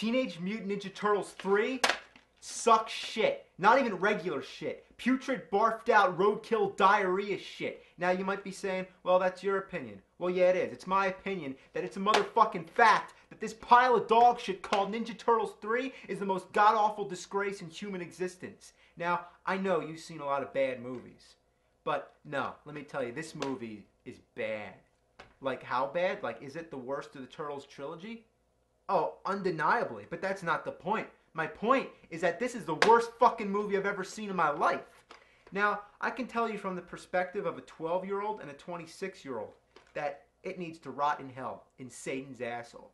Teenage Mutant Ninja Turtles 3 sucks shit. Not even regular shit. Putrid, barfed out, roadkill, diarrhea shit. Now you might be saying, well, that's your opinion. Well, yeah, it is. It's my opinion that it's a motherfucking fact that this pile of dog shit called Ninja Turtles 3 is the most god-awful disgrace in human existence. Now, I know you've seen a lot of bad movies. But no, let me tell you, this movie is bad. Like, how bad? Like, is it the worst of the Turtles trilogy? Oh, undeniably, but that's not the point. My point is that this is the worst fucking movie I've ever seen in my life. Now, I can tell you from the perspective of a 12-year-old and a 26-year-old that it needs to rot in hell, in Satan's asshole.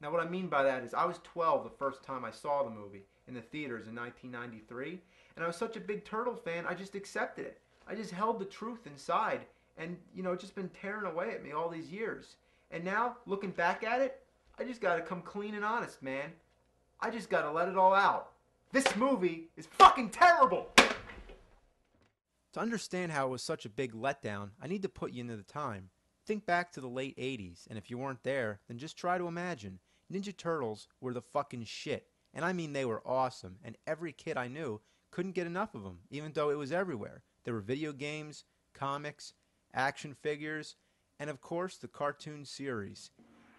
Now, what I mean by that is I was 12 the first time I saw the movie in the theaters in 1993, and I was such a big Turtle fan, I just accepted it. I just held the truth inside, and, you know, it's just been tearing away at me all these years. And now, looking back at it, I just gotta come clean and honest, man. I just gotta let it all out. This movie is fucking terrible! To understand how it was such a big letdown, I need to put you into the time. Think back to the late 80s, and if you weren't there, then just try to imagine. Ninja Turtles were the fucking shit. And I mean they were awesome, and every kid I knew couldn't get enough of them, even though it was everywhere. There were video games, comics, action figures, and of course the cartoon series.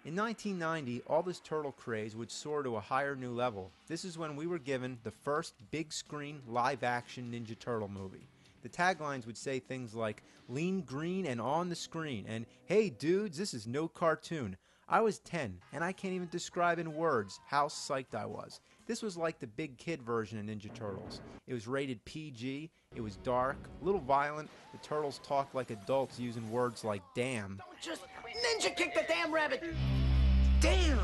In 1990, all this turtle craze would soar to a higher new level. This is when we were given the first big-screen, live-action Ninja Turtle movie. The taglines would say things like, "Lean green and on the screen," and "Hey dudes, this is no cartoon." I was 10, and I can't even describe in words how psyched I was. This was like the big kid version of Ninja Turtles. It was rated PG, it was dark, a little violent, the turtles talked like adults using words like damn. Don't just ninja kick the damn rabbit! Damn!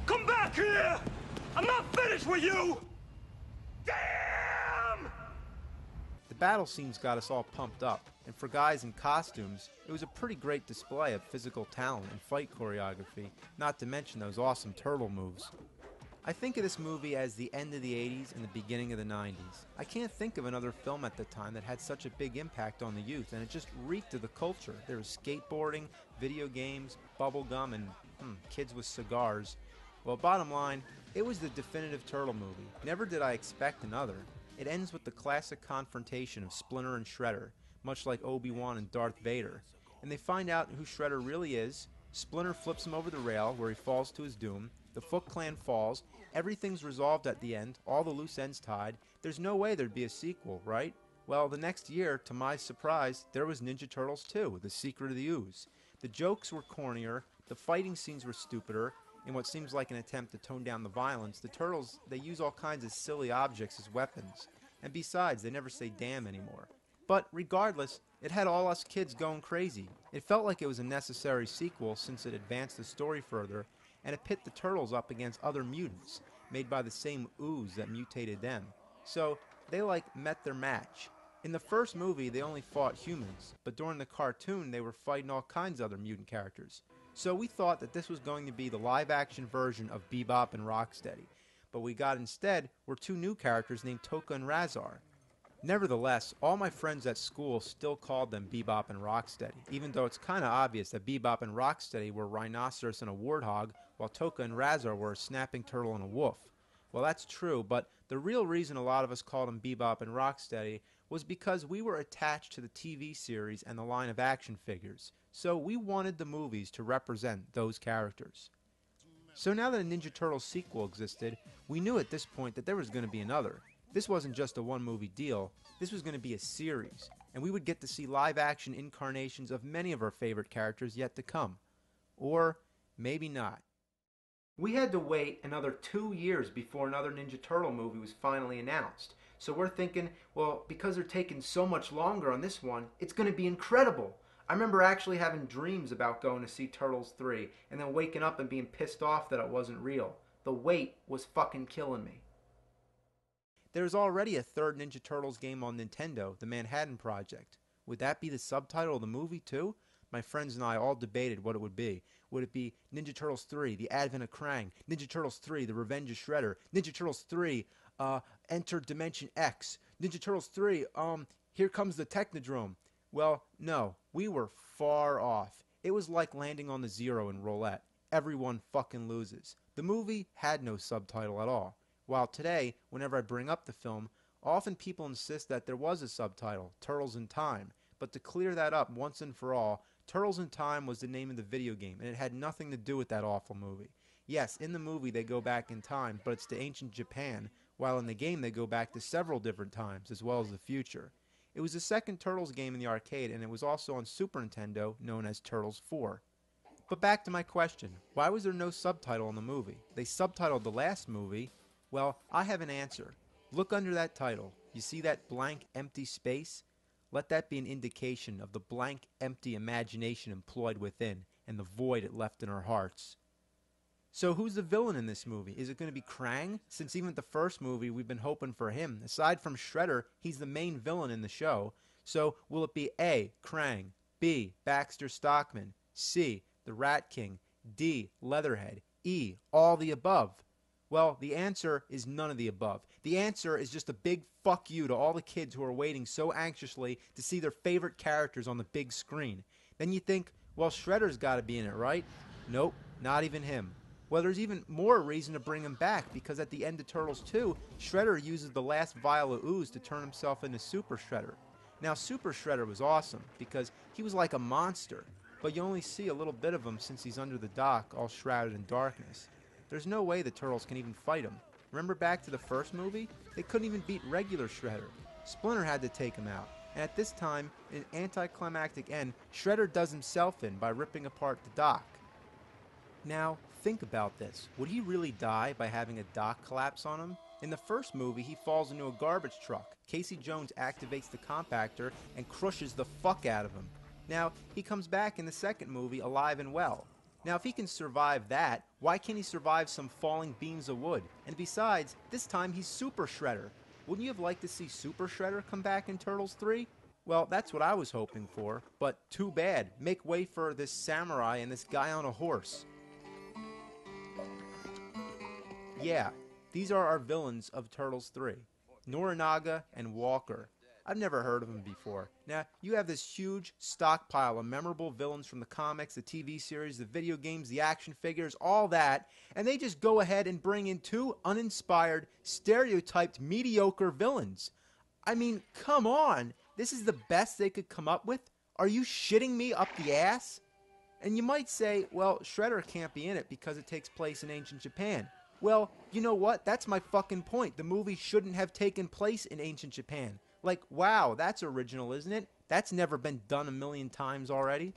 Come back here! I'm not finished with you! Damn! The battle scenes got us all pumped up, and for guys in costumes, it was a pretty great display of physical talent and fight choreography, not to mention those awesome turtle moves. I think of this movie as the end of the 80s and the beginning of the 90s. I can't think of another film at the time that had such a big impact on the youth, and it just reeked of the culture. There was skateboarding, video games, bubblegum, and kids with cigars. Well, bottom line, it was the definitive Turtle movie. Never did I expect another. It ends with the classic confrontation of Splinter and Shredder, much like Obi-Wan and Darth Vader. And they find out who Shredder really is. Splinter flips him over the rail where he falls to his doom. The Foot Clan falls. Everything's resolved at the end, all the loose ends tied. There's no way there'd be a sequel, right? Well, the next year, to my surprise, there was Ninja Turtles 2, The Secret of the Ooze. The jokes were cornier, the fighting scenes were stupider. In what seems like an attempt to tone down the violence, the Turtles, they use all kinds of silly objects as weapons. And besides, they never say damn anymore. But regardless, it had all us kids going crazy. It felt like it was a necessary sequel since it advanced the story further, and it pit the Turtles up against other mutants, made by the same ooze that mutated them. So, they met their match. In the first movie, they only fought humans, but during the cartoon, they were fighting all kinds of other mutant characters. So we thought that this was going to be the live-action version of Bebop and Rocksteady. But we got instead were two new characters named Tokka and Razar. Nevertheless, all my friends at school still called them Bebop and Rocksteady, even though it's kind of obvious that Bebop and Rocksteady were a rhinoceros and a warthog, while Tokka and Razar were a snapping turtle and a wolf. Well, that's true, but the real reason a lot of us called them Bebop and Rocksteady was because we were attached to the TV series and the line of action figures, so we wanted the movies to represent those characters. So now that a Ninja Turtles sequel existed, we knew at this point that there was going to be another. This wasn't just a one-movie deal, this was going to be a series, and we would get to see live-action incarnations of many of our favorite characters yet to come. Or maybe not. We had to wait another 2 years before another Ninja Turtle movie was finally announced. So we're thinking, well, because they're taking so much longer on this one, it's going to be incredible. I remember actually having dreams about going to see Turtles 3, and then waking up and being pissed off that it wasn't real. The wait was fucking killing me. There's already a third Ninja Turtles game on Nintendo, The Manhattan Project. Would that be the subtitle of the movie too? My friends and I all debated what it would be. Would it be Ninja Turtles 3, The Advent of Krang, Ninja Turtles 3, The Revenge of Shredder, Ninja Turtles 3, Enter Dimension X, Ninja Turtles 3, Here Comes the Technodrome? Well, no, we were far off. It was like landing on the zero in roulette. everyone fucking loses. The movie had no subtitle at all. While today, whenever I bring up the film, often people insist that there was a subtitle, Turtles in Time. But to clear that up once and for all, Turtles in Time was the name of the video game, and it had nothing to do with that awful movie. Yes, in the movie they go back in time, but it's to ancient Japan, while in the game they go back to several different times, as well as the future. It was the second Turtles game in the arcade, and it was also on Super Nintendo, known as Turtles 4. But back to my question, why was there no subtitle in the movie? They subtitled the last movie. Well, I have an answer. Look under that title. You see that blank, empty space? Let that be an indication of the blank, empty imagination employed within, and the void it left in our hearts. So who's the villain in this movie? Is it going to be Krang? Since even the first movie we've been hoping for him. Aside from Shredder, he's the main villain in the show. So will it be A, Krang, B, Baxter Stockman, C, the Rat King, D, Leatherhead, E, all the above? Well, the answer is none of the above. The answer is just a big fuck you to all the kids who are waiting so anxiously to see their favorite characters on the big screen. Then you think, well, Shredder's got to be in it, right? Nope, not even him. Well, there's even more reason to bring him back, because at the end of Turtles 2, Shredder uses the last vial of ooze to turn himself into Super Shredder. Now, Super Shredder was awesome, because he was like a monster, but you only see a little bit of him since he's under the dock, all shrouded in darkness. There's no way the Turtles can even fight him. Remember back to the first movie? They couldn't even beat regular Shredder. Splinter had to take him out. And at this time, in an anticlimactic end, Shredder does himself in by ripping apart the dock. Now, think about this. Would he really die by having a dock collapse on him? In the first movie, he falls into a garbage truck. Casey Jones activates the compactor and crushes the fuck out of him. Now, he comes back in the second movie alive and well. Now, if he can survive that, why can't he survive some falling beams of wood? And besides, this time he's Super Shredder. Wouldn't you have liked to see Super Shredder come back in Turtles 3? Well, that's what I was hoping for, but too bad. Make way for this samurai and this guy on a horse. Yeah, these are our villains of Turtles 3. Norinaga and Walker. I've never heard of them before. Now, you have this huge stockpile of memorable villains from the comics, the TV series, the video games, the action figures, all that, and they just go ahead and bring in two uninspired, stereotyped, mediocre villains. I mean, come on! This is the best they could come up with? Are you shitting me up the ass? And you might say, well, Shredder can't be in it because it takes place in ancient Japan. Well, you know what? That's my fucking point. The movie shouldn't have taken place in ancient Japan. Like, wow, that's original, isn't it? That's never been done a million times already.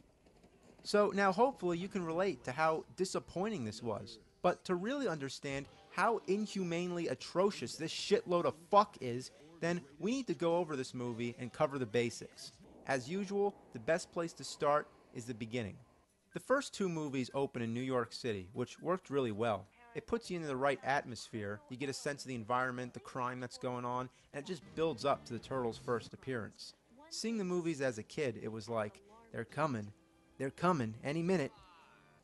So now hopefully you can relate to how disappointing this was. But to really understand how inhumanely atrocious this shitload of fuck is, then we need to go over this movie and cover the basics. As usual, the best place to start is the beginning. The first two movies open in New York City, which worked really well. It puts you into the right atmosphere, you get a sense of the environment, the crime that's going on, and it just builds up to the Turtles' first appearance. Seeing the movies as a kid, it was like, they're coming, any minute.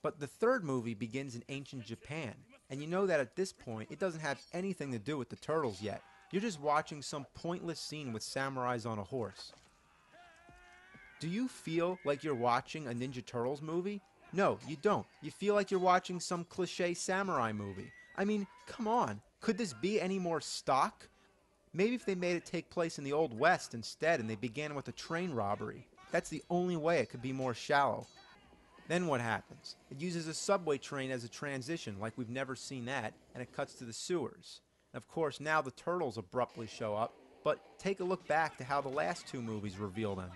But the third movie begins in ancient Japan, and you know that at this point, it doesn't have anything to do with the Turtles yet. You're just watching some pointless scene with samurais on a horse. Do you feel like you're watching a Ninja Turtles movie? No, you don't. You feel like you're watching some cliché samurai movie. I mean, come on. Could this be any more stock? Maybe if they made it take place in the Old West instead and they began with a train robbery. That's the only way it could be more shallow. Then what happens? It uses a subway train as a transition, like we've never seen that, and it cuts to the sewers. And of course, now the Turtles abruptly show up, but take a look back to how the last two movies reveal them.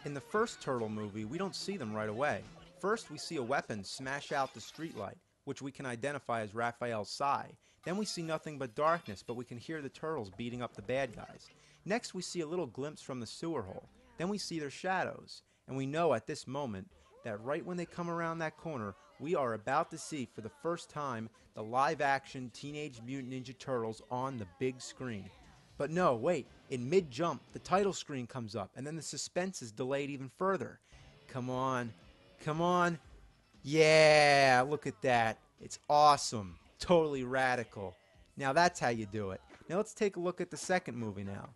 In the first Turtle movie, we don't see them right away. First, we see a weapon smash out the streetlight, which we can identify as Raphael's sai. Then we see nothing but darkness, but we can hear the Turtles beating up the bad guys. Next, we see a little glimpse from the sewer hole. Then we see their shadows. And we know at this moment that right when they come around that corner, we are about to see for the first time the live-action Teenage Mutant Ninja Turtles on the big screen. But no, wait, in mid-jump, the title screen comes up, and then the suspense is delayed even further. Come on. Come on. Yeah, look at that. It's awesome. Totally radical. Now that's how you do it. Now let's take a look at the second movie now.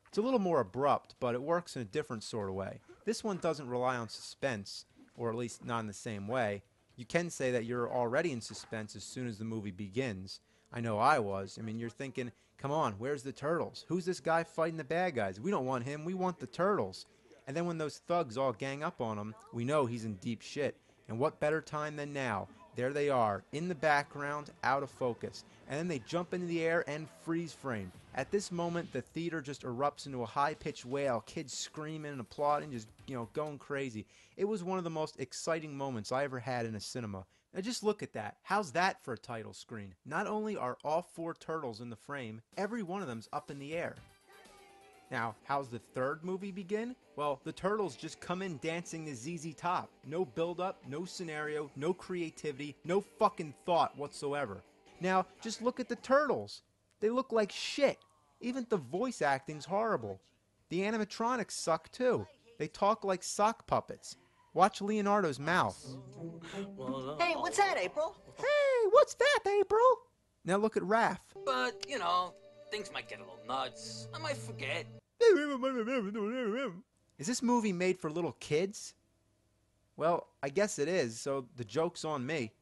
It's a little more abrupt, but it works in a different sort of way. This one doesn't rely on suspense, or at least not in the same way. You can say that you're already in suspense as soon as the movie begins. I know I was. I mean, you're thinking, come on, where's the turtles? Who's this guy fighting the bad guys? We don't want him, we want the turtles. And then when those thugs all gang up on him, we know he's in deep shit. And what better time than now? There they are, in the background, out of focus. And then they jump into the air and freeze frame. At this moment, the theater just erupts into a high-pitched wail, kids screaming and applauding, just, going crazy. It was one of the most exciting moments I ever had in a cinema. Now just look at that. How's that for a title screen? Not only are all 4 turtles in the frame, every one of them's up in the air. Now, how's the third movie begin? Well, the turtles just come in dancing to ZZ Top. No build-up, no scenario, no creativity, no fucking thought whatsoever. Now, just look at the turtles. They look like shit. Even the voice acting's horrible. The animatronics suck too. They talk like sock puppets. Watch Leonardo's mouth. Hey, what's that, April? Hey, what's that, April? Now look at Raph. But, things might get a little nuts. I might forget. Is this movie made for little kids? Well, I guess it is, so the joke's on me.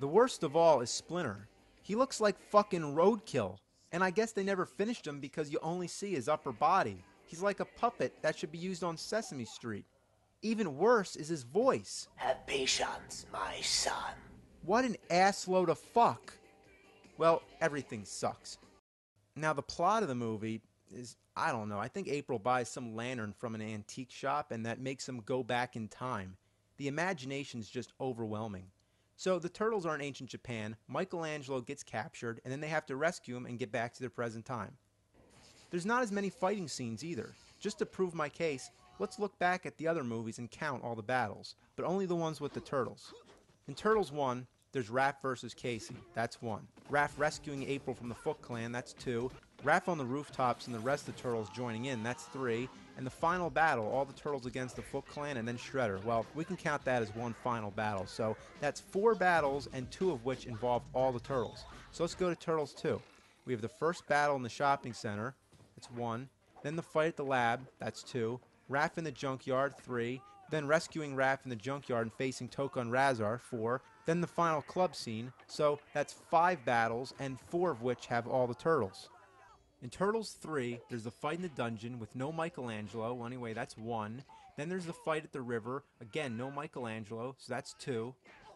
The worst of all is Splinter. He looks like fucking roadkill. And I guess they never finished him because you only see his upper body. He's like a puppet that should be used on Sesame Street. Even worse is his voice. Have patience, my son. What an assload of fuck. Well, everything sucks. Now, the plot of the movie is, I don't know, I think April buys some lantern from an antique shop and that makes him go back in time. The imagination's just overwhelming. So the turtles are in ancient Japan, Michelangelo gets captured, and then they have to rescue him and get back to their present time. There's not as many fighting scenes either. Just to prove my case, let's look back at the other movies and count all the battles, but only the ones with the turtles. In Turtles 1, there's Raph versus Casey, that's 1. Raph rescuing April from the Foot Clan, that's 2. Raph on the rooftops and the rest of the turtles joining in, that's 3. And the final battle, all the turtles against the Foot Clan and then Shredder. Well, we can count that as one final battle. So that's 4 battles and 2 of which involve all the turtles. So let's go to Turtles 2. We have the first battle in the shopping center, that's 1. Then the fight at the lab, that's 2. Raph in the junkyard, 3. Then rescuing Raph in the junkyard and facing Toka and Razar, 4. Then the final club scene, so that's 5 battles and 4 of which have all the turtles. In Turtles 3, there's the fight in the dungeon with no Michelangelo, well, anyway, that's 1. Then there's the fight at the river, again, no Michelangelo, so that's 2.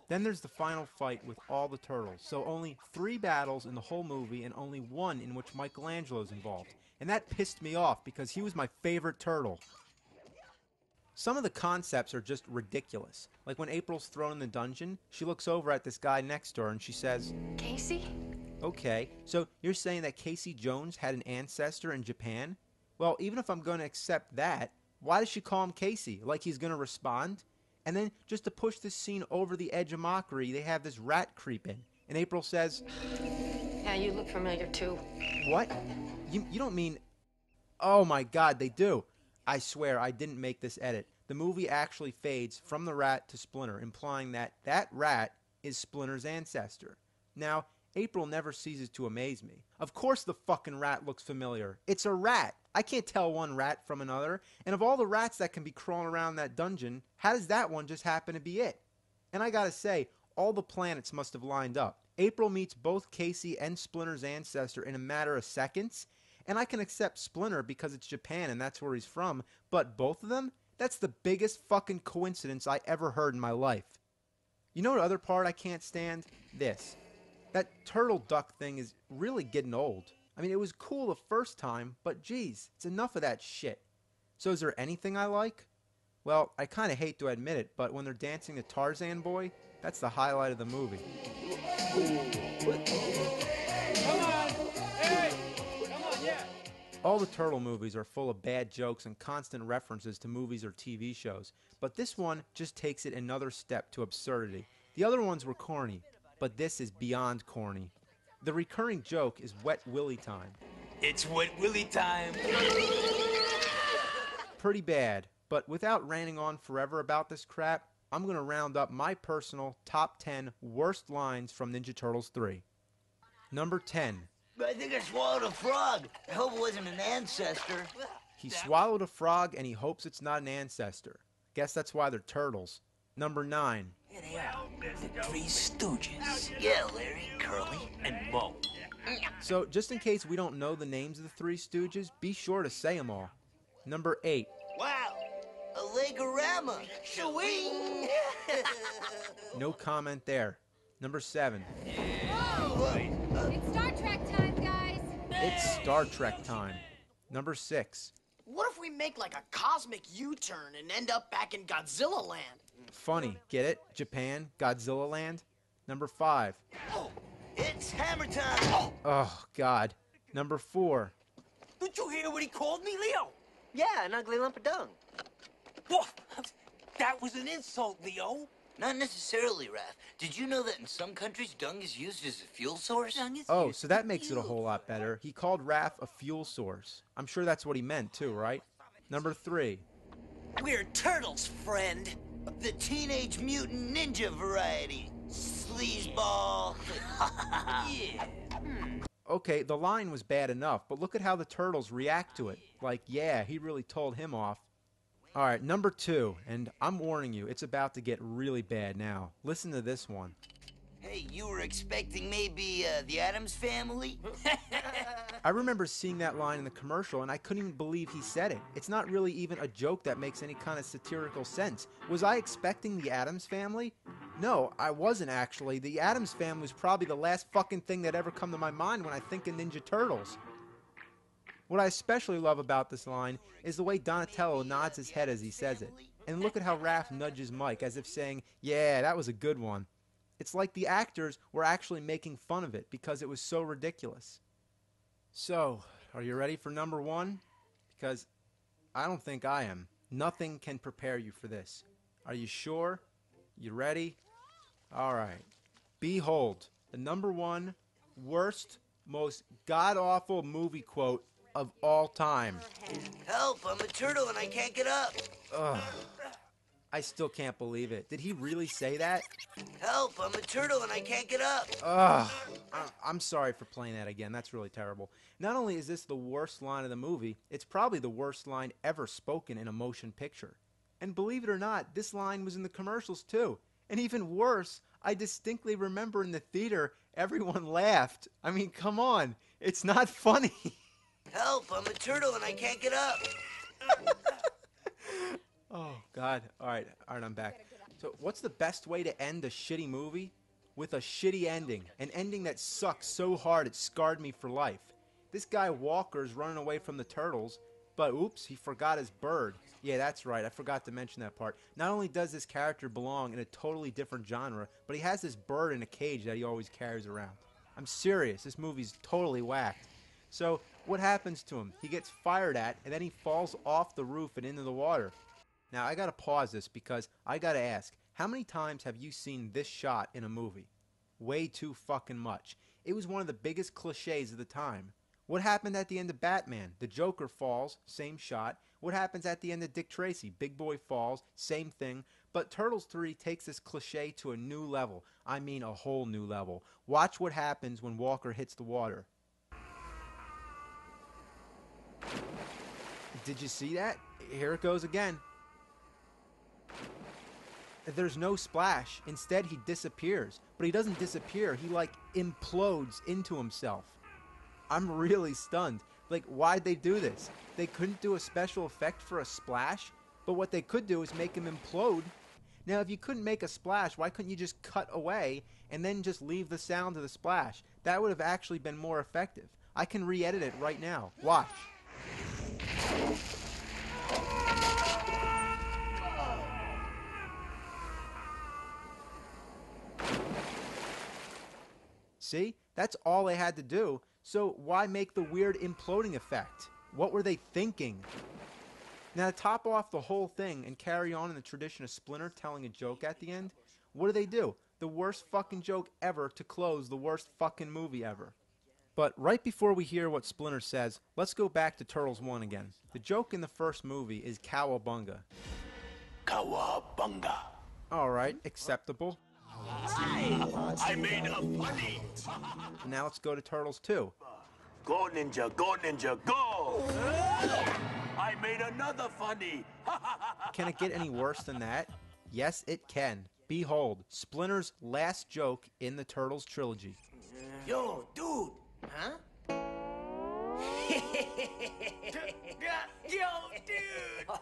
Then there's the final fight with all the turtles, so only 3 battles in the whole movie and only 1 in which Michelangelo's involved. And that pissed me off because he was my favorite turtle. Some of the concepts are just ridiculous. Like when April's thrown in the dungeon, she looks over at this guy next to her and she says, Casey? Okay, so you're saying that Casey Jones had an ancestor in Japan? Well, even if I'm going to accept that, why does she call him Casey? Like he's going to respond? And then, just to push this scene over the edge of mockery, they have this rat creep in. And April says, Yeah, you look familiar too. What? You don't mean... Oh my god, they do. I swear, I didn't make this edit. The movie actually fades from the rat to Splinter, implying that that rat is Splinter's ancestor. Now, April never ceases to amaze me. Of course the fucking rat looks familiar. It's a rat. I can't tell one rat from another. And of all the rats that can be crawling around that dungeon, how does that one just happen to be it? And I gotta say, all the planets must have lined up. April meets both Casey and Splinter's ancestor in a matter of seconds. And I can accept Splinter because it's Japan and that's where he's from. But both of them? That's the biggest fucking coincidence I ever heard in my life. You know what other part I can't stand? This. That turtle duck thing is really getting old. I mean, it was cool the first time, but geez, it's enough of that shit. So is there anything I like? Well, I kind of hate to admit it, but when they're dancing to Tarzan Boy, that's the highlight of the movie. Come on! Hey! Come on, yeah! All the turtle movies are full of bad jokes and constant references to movies or TV shows, but this one just takes it another step to absurdity. The other ones were corny, but this is beyond corny. The recurring joke is Wet Willy time. It's Wet Willy time. Pretty bad, but without ranting on forever about this crap, I'm going to round up my personal top 10 worst lines from Ninja Turtles 3. Number 10. I think I swallowed a frog. I hope it wasn't an ancestor. He swallowed a frog and he hopes it's not an ancestor. Guess that's why they're turtles. Number 9. Well, Mr. Three Stooges. Yeah, Larry, Curly. And Moe. So, just in case we don't know the names of the Three Stooges, be sure to say them all. Number 8. Wow, a Legorama. Swing. No comment there. Number 7. It's Star Trek time, guys. It's Star Trek time. Number 6. What if we make like a cosmic U-turn and end up back in Godzilla land? Funny, get it? Japan, Godzilla land. Number 5. Oh, it's hammer time. Oh, God. Number 4. Did you hear what he called me, Leo? Yeah, an ugly lump of dung. Whoa, that was an insult, Leo. Not necessarily, Raph. Did you know that in some countries, dung is used as a fuel source? Oh, so that makes it a whole lot better. He called Raph a fuel source. I'm sure that's what he meant, too, right? Number 3. We're turtles, friend. The Teenage Mutant Ninja variety. Sleazeball. Yeah. Okay, the line was bad enough, but look at how the turtles react to it. Like, yeah, he really told him off. Alright, number 2, and I'm warning you, it's about to get really bad now. Listen to this one. Hey, you were expecting maybe the Addams Family? I remember seeing that line in the commercial, and I couldn't even believe he said it. It's not really even a joke that makes any kind of satirical sense. Was I expecting the Addams Family? No, I wasn't actually. The Addams Family was probably the last fucking thing that ever come to my mind when I think of Ninja Turtles. What I especially love about this line is the way Donatello nods his head as he says it. And look at how Raph nudges Mike as if saying, yeah, that was a good one. It's like the actors were actually making fun of it because it was so ridiculous. So, are you ready for number 1? Because I don't think I am. Nothing can prepare you for this. Are you sure? You ready? Alright. Behold, the number 1 worst, most god-awful movie quote of all time. Help, I'm a turtle and I can't get up. Ugh. I still can't believe it. Did he really say that? Help, I'm a turtle and I can't get up. Ugh. I'm sorry for playing that again. That's really terrible. Not only is this the worst line of the movie, it's probably the worst line ever spoken in a motion picture. And believe it or not, this line was in the commercials too. And even worse, I distinctly remember in the theater, everyone laughed. I mean, come on. It's not funny. Help, I'm a turtle and I can't get up. Oh, God. All right, I'm back. So what's the best way to end a shitty movie? With a shitty ending. An ending that sucks so hard it scarred me for life. This guy Walker's running away from the turtles, but oops, he forgot his bird. Yeah, that's right, I forgot to mention that part. Not only does this character belong in a totally different genre, but he has this bird in a cage that he always carries around. I'm serious, this movie's totally whacked. So, what happens to him? He gets fired at, and then he falls off the roof and into the water. Now, I gotta pause this because I gotta ask, how many times have you seen this shot in a movie? Way too fucking much. It was one of the biggest cliches of the time. What happened at the end of Batman? The Joker falls, same shot. What happens at the end of Dick Tracy? Big Boy falls, same thing. But Turtles 3 takes this cliche to a new level. I mean a whole new level. Watch what happens when Walker hits the water. Did you see that? Here it goes again. There's no splash. Instead, he disappears. But he doesn't disappear. He, like, implodes into himself. I'm really stunned. Like, why'd they do this? They couldn't do a special effect for a splash? But what they could do is make him implode. Now, if you couldn't make a splash, why couldn't you just cut away and then just leave the sound of the splash? That would have actually been more effective. I can re-edit it right now. Watch. See? That's all they had to do. So why make the weird imploding effect? What were they thinking? Now to top off the whole thing and carry on in the tradition of Splinter telling a joke at the end, what do? The worst fucking joke ever to close the worst fucking movie ever. But right before we hear what Splinter says, let's go back to Turtles 1 again. The joke in the first movie is Cowabunga. Cowabunga. Alright, acceptable. I made a funny. Now let's go to Turtles 2. Go, Ninja, go! I made another funny. Can it get any worse than that? Yes, it can. Behold, Splinter's last joke in the Turtles trilogy. Yo, dude. Huh? Yo, dude.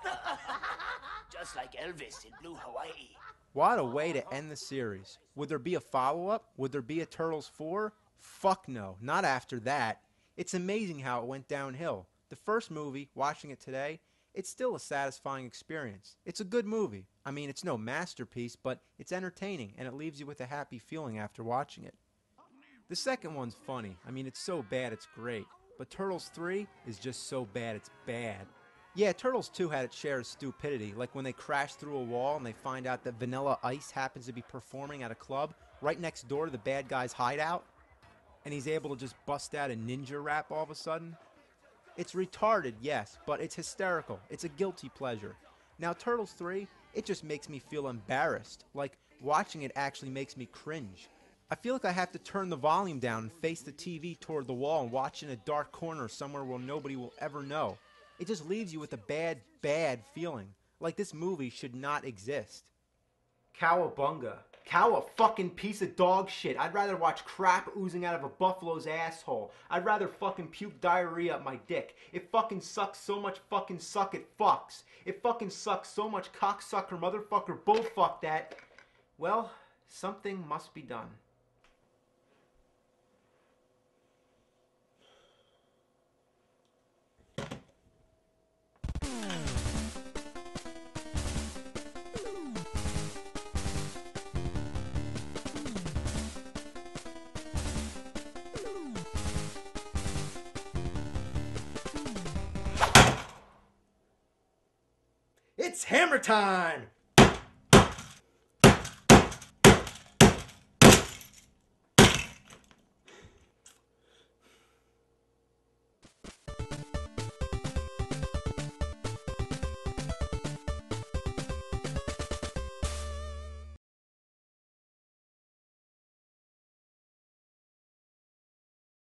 Just like Elvis in Blue Hawaii. What a way to end the series. Would there be a follow-up? Would there be a Turtles 4? Fuck no, not after that. It's amazing how it went downhill. The first movie, watching it today, it's still a satisfying experience. It's a good movie. I mean, it's no masterpiece, but it's entertaining, and it leaves you with a happy feeling after watching it. The second one's funny. I mean, it's so bad it's great. But Turtles 3 is just so bad it's bad. Yeah, Turtles 2 had its share of stupidity, like when they crash through a wall and they find out that Vanilla Ice happens to be performing at a club right next door to the bad guy's hideout, and he's able to just bust out a ninja rap all of a sudden. It's retarded, yes, but it's hysterical. It's a guilty pleasure. Now, Turtles 3, it just makes me feel embarrassed. Like, watching it actually makes me cringe. I feel like I have to turn the volume down and face the TV toward the wall and watch in a dark corner somewhere where nobody will ever know. It just leaves you with a bad, bad feeling. Like this movie should not exist. Cowabunga. Cow a fucking piece of dog shit. I'd rather watch crap oozing out of a buffalo's asshole. I'd rather fucking puke diarrhea up my dick. It fucking sucks so much fucking suck it fucks. It fucking sucks so much cocksucker motherfucker bullfuck that, well, something must be done. It's hammer time!